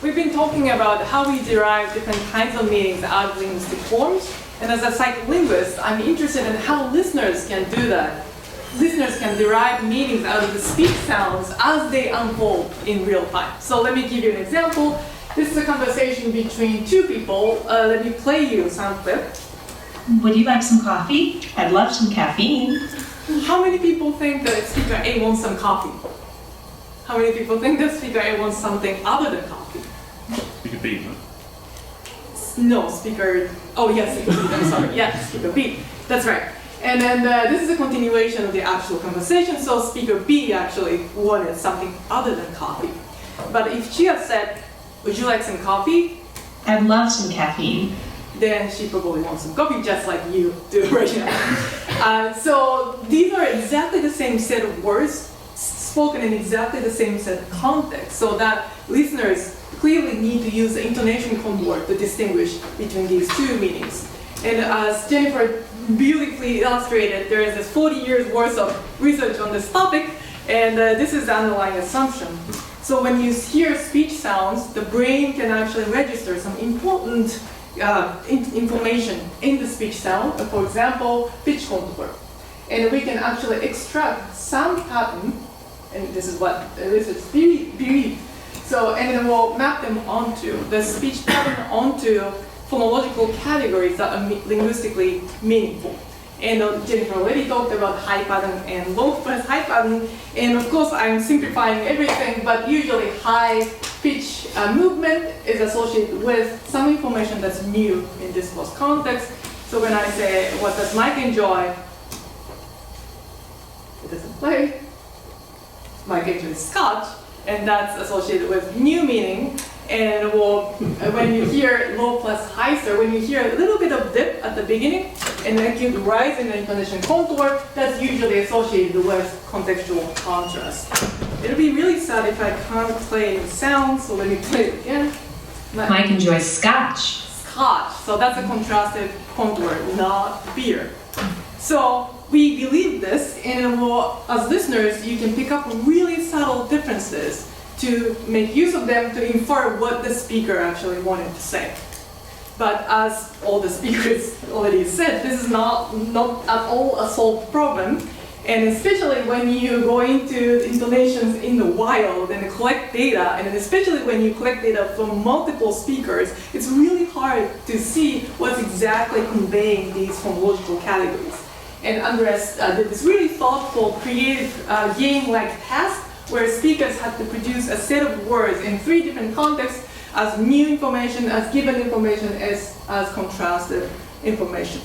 we've been talking about how we derive different kinds of meanings out of linguistic forms. And as a psycholinguist, I'm interested in how listeners can do that. Listeners can derive meanings out of the speech sounds as they unfold in real time. So let me give you an example. This is a conversation between two people. Let me play you a sound clip. Would you like some coffee? I'd love some caffeine. How many people think that speaker A wants some coffee? How many people think that speaker A wants something other than coffee? Speaker B, no? No, speaker, oh yes, speaker B, I'm sorry, yeah, speaker B, that's right. And then this is a continuation of the actual conversation, so speaker B actually wanted something other than coffee. But if she had said, would you like some coffee? I'd love some caffeine. Then she probably wants some coffee, just like you do right now. So these are exactly the same set of words, spoken in exactly the same set of context, so that listeners clearly need to use the intonation contour to distinguish between these two meanings. And as Jennifer beautifully illustrated, there is this 40 years worth of research on this topic, and this is the underlying assumption. So when you hear speech sounds, the brain can actually register some important information in the speech sound, for example, pitch contour. And we can actually extract sound pattern, and this is what this is believed. So, and then we'll map them onto the speech pattern onto phonological categories that are linguistically meaningful. And Jennifer already talked about high pattern and low plus high pattern. And of course, I'm simplifying everything, but usually high pitch movement is associated with some information that's new in this post context. So when I say, what does Mike enjoy? It doesn't play. Mike enjoys scotch, and that's associated with new meaning. And when you hear low plus high, so when you hear a little bit of dip at the beginning, and then acute rise in the intonation contour, that's usually associated with contextual contrast. It'll be really sad if I can't play the sound, so let me play it again. Mike enjoys scotch. Scotch, so that's a contrasted contour, not beer. So we believe this, and as listeners, you can pick up really subtle differences to make use of them to infer what the speaker actually wanted to say. But as all the speakers already said, this is not at all a solved problem. And especially when you go into intonations in the wild and collect data, and especially when you collect data from multiple speakers, it's really hard to see what's exactly conveying these phonological categories. And Andrés did this really thoughtful, creative game-like task where speakers had to produce a set of words in 3 different contexts as new information, as given information, as contrasted information.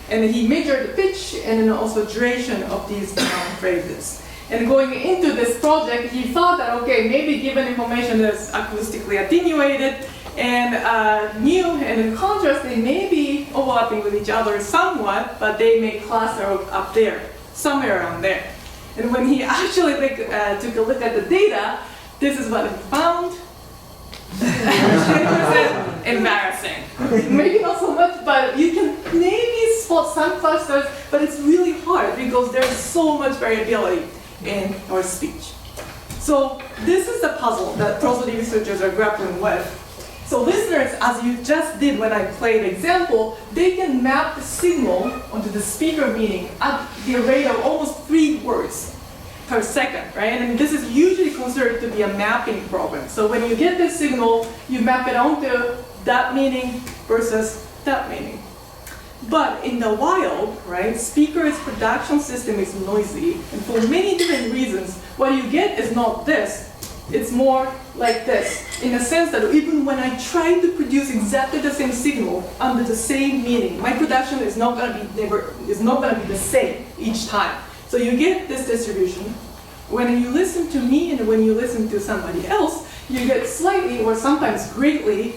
And he measured the pitch and then also duration of these noun phrases. And going into this project, he thought that, okay, maybe given information is acoustically attenuated and new, and in contrast, they may be overlapping with each other somewhat, but they may cluster up there, somewhere around there. And when he actually took a look at the data, this is what he found. Embarrassing. Maybe not so much, but you can maybe spot some clusters, but it's really hard because there's so much variability in our speech. So this is the puzzle that prosody researchers are grappling with. So listeners, as you just did when I played the example, they can map the signal onto the speaker meaning at the rate of almost 3 words per second, right? And this is usually considered to be a mapping problem. So when you get this signal, you map it onto that meaning versus that meaning. But in the wild, right, speakers' production system is noisy, and for many different reasons, what you get is not this. It's more like this, in the sense that even when I try to produce exactly the same signal under the same meaning, my production is not going to be the same each time. So you get this distribution. When you listen to me and when you listen to somebody else, you get slightly or sometimes greatly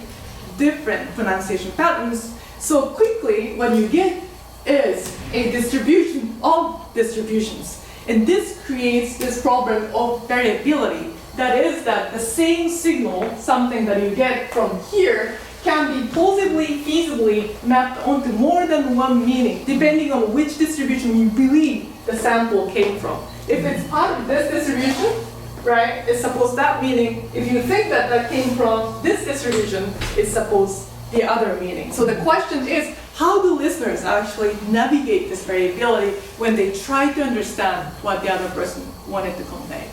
different pronunciation patterns. So quickly, what you get is a distribution of distributions. And this creates this problem of variability. That is that the same signal, something that you get from here, can be plausibly, feasibly mapped onto more than one meaning, depending on which distribution you believe the sample came from. If it's part of this distribution, right, is supposed that meaning, if you think that that came from this distribution, it's supposed the other meaning. So the question is, how do listeners actually navigate this variability when they try to understand what the other person wanted to convey?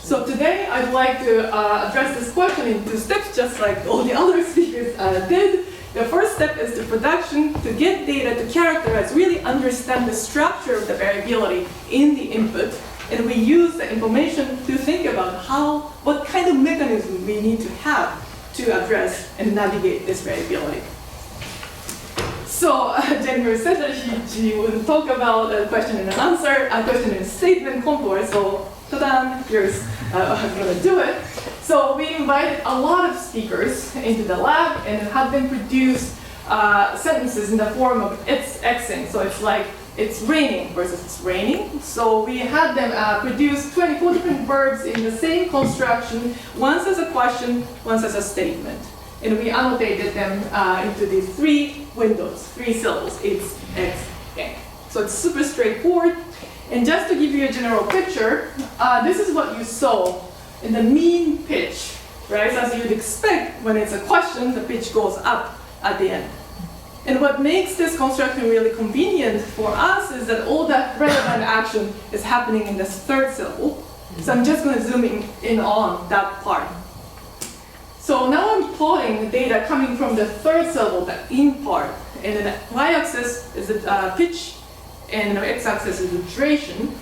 So today I'd like to address this question in 2 steps, just like all the other speakers did. The first step is the production, to get data to characterize, really understand the structure of the variability in the input. And we use the information to think about what kind of mechanism we need to have to address and navigate this variability. So Jennifer said that she would talk about a question and an answer, a question and statement contour. So ta-da, here's I'm going to do it. So we invited a lot of speakers into the lab and had them produce sentences in the form of it's Xing. So it's like it's raining versus it's raining. So we had them produce 24 different verbs in the same construction, once as a question, once as a statement. And we annotated them into these 3 windows, 3 syllables, it's, X, X. So it's super straightforward. And just to give you a general picture, this is what you saw in the mean pitch, right? So as you'd expect, when it's a question, the pitch goes up at the end. And what makes this construction really convenient for us is that all that relevant action is happening in this 3rd syllable. So I'm just going to zoom in on that part. So now I'm plotting the data coming from the 3rd syllable, the in part. And then the y-axis is the pitch, and the x-axis is the duration.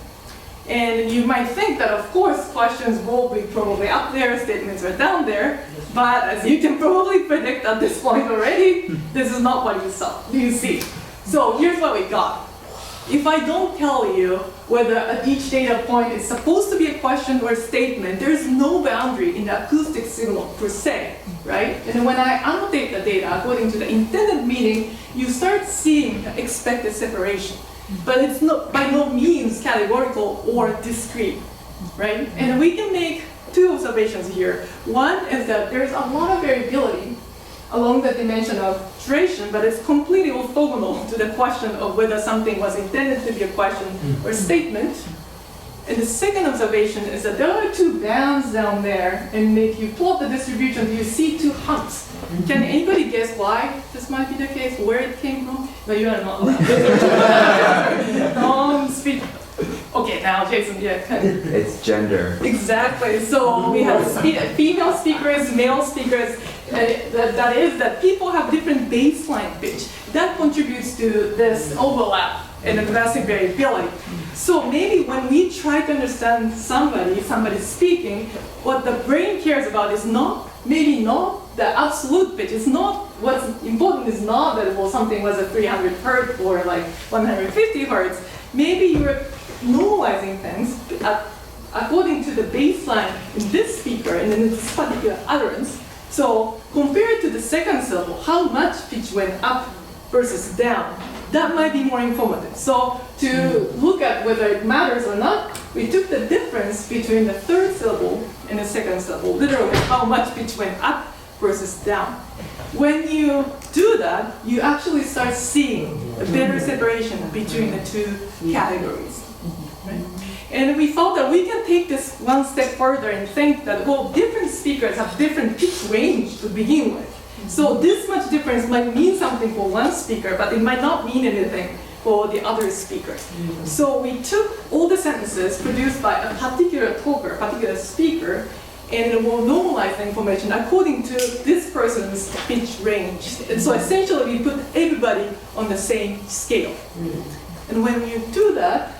And you might think that, of course, questions will be probably up there, statements are down there. But as you can probably predict at this point already, this is not what you see. So here's what we got. If I don't tell you whether at each data point is supposed to be a question or a statement, there's no boundary in the acoustic signal per se, right? And when I annotate the data according to the intended meaning, you start seeing the expected separation. But it's not by no means categorical or discrete, right? And we can make 2 observations here. One is that there's a lot of variability along the dimension of duration, but it's completely orthogonal to the question of whether something was intended to be a question or a statement. And the second observation is that there are 2 bands down there, and if you plot the distribution, you see 2 humps. Can anybody guess why this might be the case, where it came from? No, you are not allowed. Don't speak. Okay, now Jason, yeah. It's gender. Exactly. So we have female speakers, male speakers. That is that people have different baseline pitch. That contributes to this overlap and the massive variability. So maybe when we try to understand somebody speaking, what the brain cares about is maybe not the absolute pitch. It's not, what's important is not that something was a 300 hertz or like 150 hertz. Maybe you're normalizing things according to the baseline in this speaker and in this particular utterance. So compared to the 2nd syllable, how much pitch went up versus down, that might be more informative. So to look at whether it matters or not, we took the difference between the 3rd syllable and the 2nd syllable, literally how much pitch went up versus down. When you do that, you actually start seeing a better separation between the 2 categories. Right? And we thought that we can take this one step further and think that, well, different speakers have different pitch range to begin with. So this much difference might mean something for one speaker, but it might not mean anything for the other speakers. So we took all the sentences produced by a particular talker, a particular speaker, and we'll normalize the information according to this person's pitch range. And so essentially we put everybody on the same scale. And when you do that,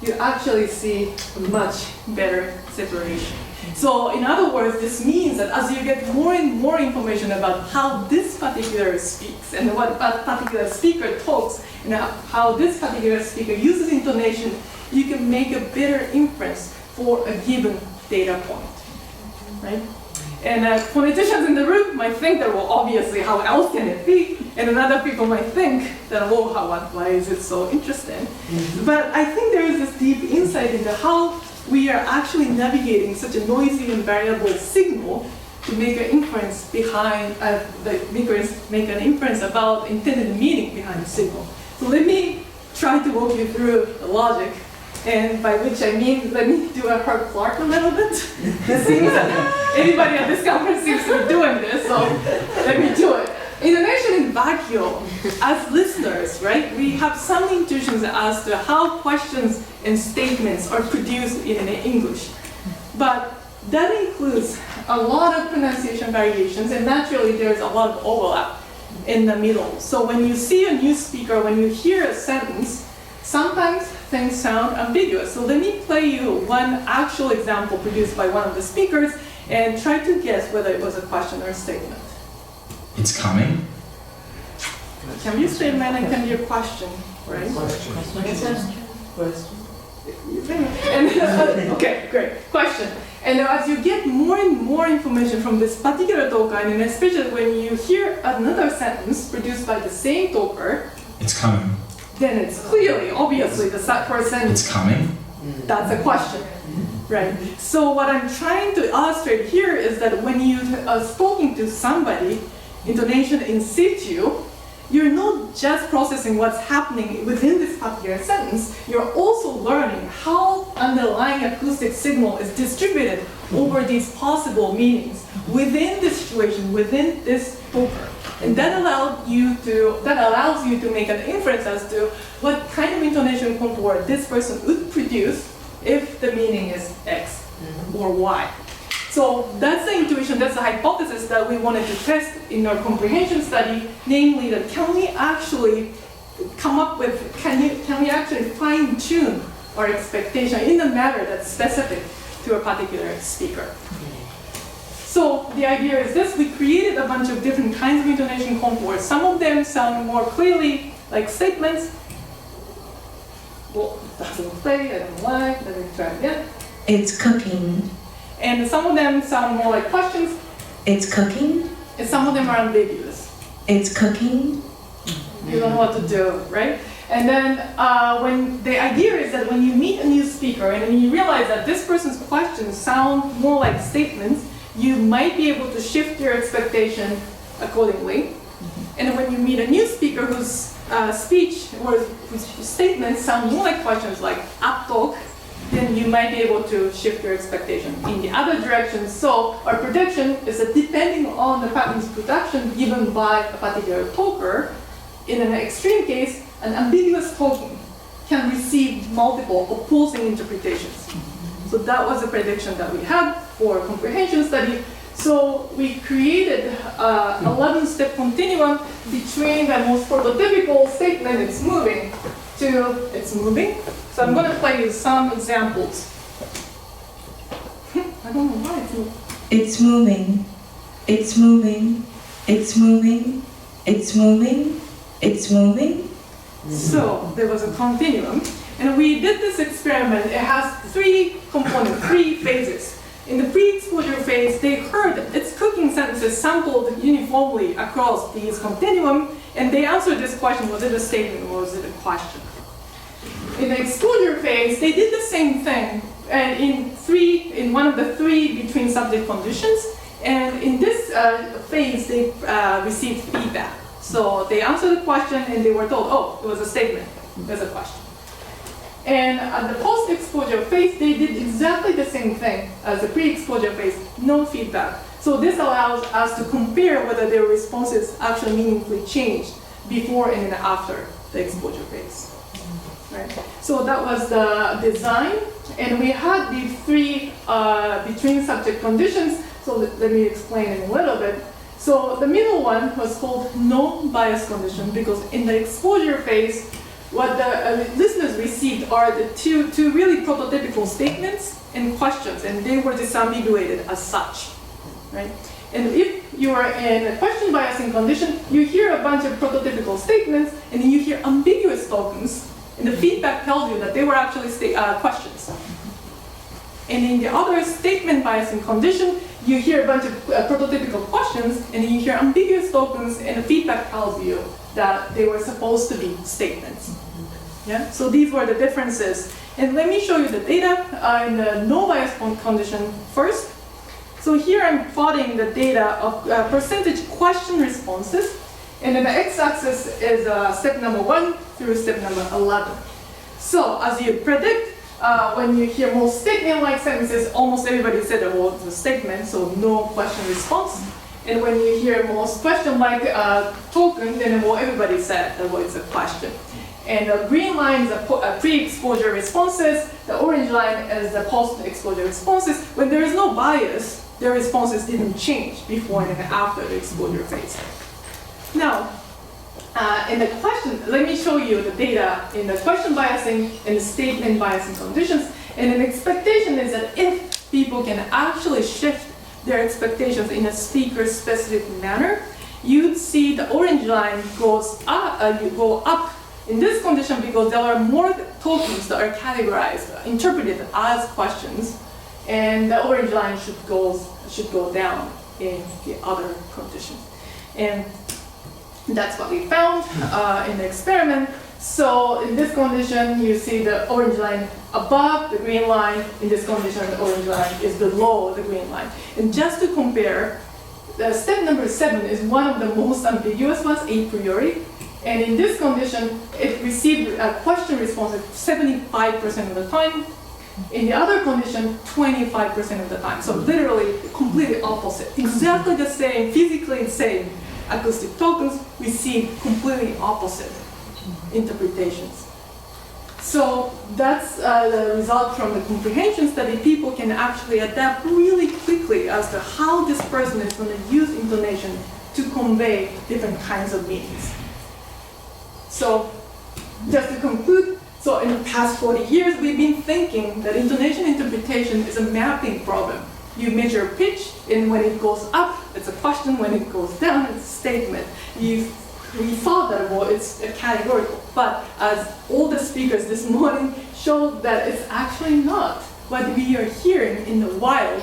you actually see a much better separation. So in other words, this means that as you get more and more information about how this particular speaks and what that particular speaker talks and how this particular speaker uses intonation, you can make a better inference for a given data point, right? And phoneticians in the room might think that, well, obviously, how else can it be? And other people might think that, well, why is it so interesting? But I think there is this deep insight into how we are actually navigating such a noisy and variable signal to make an inference behind, make an inference about intended meaning behind the signal. So let me try to walk you through the logic And by which I mean, let me do a Herb Clark a little bit. It seems that anybody at this conference seems to be doing this, so let me do it. Intonation in vacuum, as listeners, right, we have some intuitions as to how questions and statements are produced in English. But that includes a lot of pronunciation variations, and naturally there's a lot of overlap in the middle. So when you see a new speaker, when you hear a sentence, sometimes things sound ambiguous. So let me play you one actual example produced by one of the speakers and try to guess whether it was a question or a statement. It's coming. Can be a statement and can be a question, right? And, okay, great. Question. And as you get more and more information from this particular talker, and especially when you hear another sentence produced by the same talker, It's coming. then it's clearly, obviously, the first sentence. It's coming. That's a question, right? So what I'm trying to illustrate here is that when you are speaking to somebody, intonation in situ, you're not just processing what's happening within this particular sentence, you're also learning how underlying acoustic signal is distributed over these possible meanings within the situation, within this talker. And that allows you to make an inference as to what kind of intonation contour this person would produce if the meaning is X or Y. So that's the intuition, that's the hypothesis that we wanted to test in our comprehension study, namely that can we actually come up with, can we actually fine-tune our expectation in a manner that's specific to a particular speaker. So the idea is this: we created a bunch of different kinds of intonation contours. Some of them sound more clearly like statements. Well, it doesn't play, I don't know why, let me try again. It's cooking. And some of them sound more like questions, It's cooking. and some of them are ambiguous. It's cooking. You don't know what to do, right? And then when the idea is that when you meet a new speaker and then you realize that this person's questions sound more like statements, you might be able to shift your expectation accordingly. And when you meet a new speaker whose speech or whose statements sound more like questions, like 앞독, then you might be able to shift your expectation in the other direction. So our prediction is that depending on the pattern's production given by a particular talker, in an extreme case, an ambiguous talking can receive multiple opposing interpretations. So that was a prediction that we had for a comprehension study. So we created an 11-step continuum between the most prototypical statement, it's moving, to it's moving. So I'm going to play you some examples. I don't know why it's moving. It's moving. It's moving. It's moving. It's moving. It's moving. So there was a continuum. And we did this experiment. It has 3 components, 3 phases. In the pre-exposure phase, they heard its cooking sentences sampled uniformly across these continuum, and they answered this question: was it a statement or was it a question? In the exposure phase, they did the same thing, and in one of the 3 between subject conditions, and in this phase, they received feedback. So they answered the question, and they were told, oh, it was a statement, it was a question. And at the post-exposure phase, they did exactly the same thing as the pre-exposure phase, no feedback. So this allows us to compare whether their responses actually meaningfully changed before and after the exposure phase. Right? So that was the design, and we had these 3 between subject conditions. So let me explain it a little bit. So the middle one was called no bias condition, because in the exposure phase, what the listeners received are the two really prototypical statements and questions, and they were disambiguated as such, right? And if you are in a question biasing condition, you hear a bunch of prototypical statements, and then you hear ambiguous tokens, and the feedback tells you that they were actually questions. And in the other statement biasing condition, you hear a bunch of prototypical questions, and then you hear ambiguous tokens, and the feedback tells you that they were supposed to be statements. Yeah? So these were the differences. And let me show you the data in the no bias condition first. So here I'm plotting the data of percentage question responses, and then the x-axis is step number 1 through step number 11. So as you predict, when you hear more statement-like sentences, almost everybody said that well, it's a statement, so no question response. And when you hear most question-like token, then well, everybody said that well, it's a question. And the green line is a pre-exposure responses. The orange line is the post-exposure responses. When there is no bias, the responses didn't change before and after the exposure phase. Now, in the question, let me show you the data in the question biasing and the statement biasing conditions. And an expectation is that if people can actually shift their expectations in a speaker-specific manner, you'd see the orange line goes up, you go up in this condition because there are more tokens that are categorized, interpreted as questions, and the orange line should go down in the other conditions. And that's what we found in the experiment. So in this condition, you see the orange line above the green line. In this condition, the orange line is below the green line. And just to compare, step number 7 is one of the most ambiguous ones, a priori. And in this condition, it received a question response 75% of the time. In the other condition, 25% of the time. So literally, completely opposite. Exactly the same, physically the same acoustic tokens receive completely opposite interpretations. So that's the result from the comprehension study. People can actually adapt really quickly as to how this person is going to use intonation to convey different kinds of meanings. So just to conclude, so in the past 40 years, we've been thinking that intonation interpretation is a mapping problem. You measure pitch, and when it goes up, it's a question. When it goes down, it's a statement. We thought that, well, it's categorical. But as all the speakers this morning showed that it's actually not. What we are hearing in the wild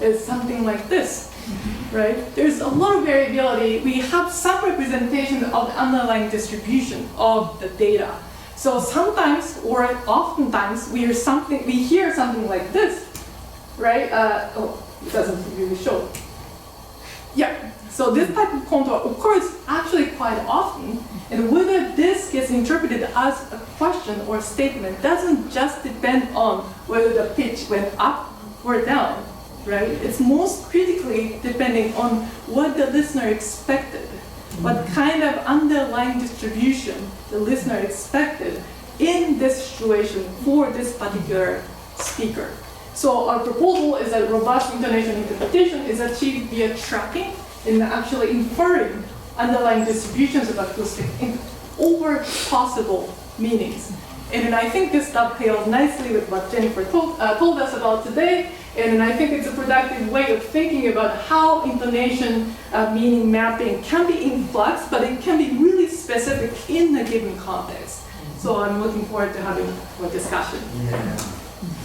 is something like this, right? There's a lot of variability. We have some representation of the underlying distribution of the data. So sometimes, or oftentimes, we hear something like this, right? Oh, it doesn't really show. Yeah, so this type of contour occurs actually quite often, and whether this gets interpreted as a question or a statement doesn't just depend on whether the pitch went up or down, right? It's most critically depending on what the listener expected, what kind of underlying distribution the listener expected in this situation for this particular speaker. So our proposal is that robust intonation interpretation is achieved via tracking and actually inferring underlying distributions of acoustic over possible meanings. And I think this dovetails nicely with what Jennifer told us about today. And I think it's a productive way of thinking about how intonation meaning mapping can be in flux, but it can be really specific in a given context. So I'm looking forward to having a discussion. Yeah.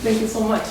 Thank you so much.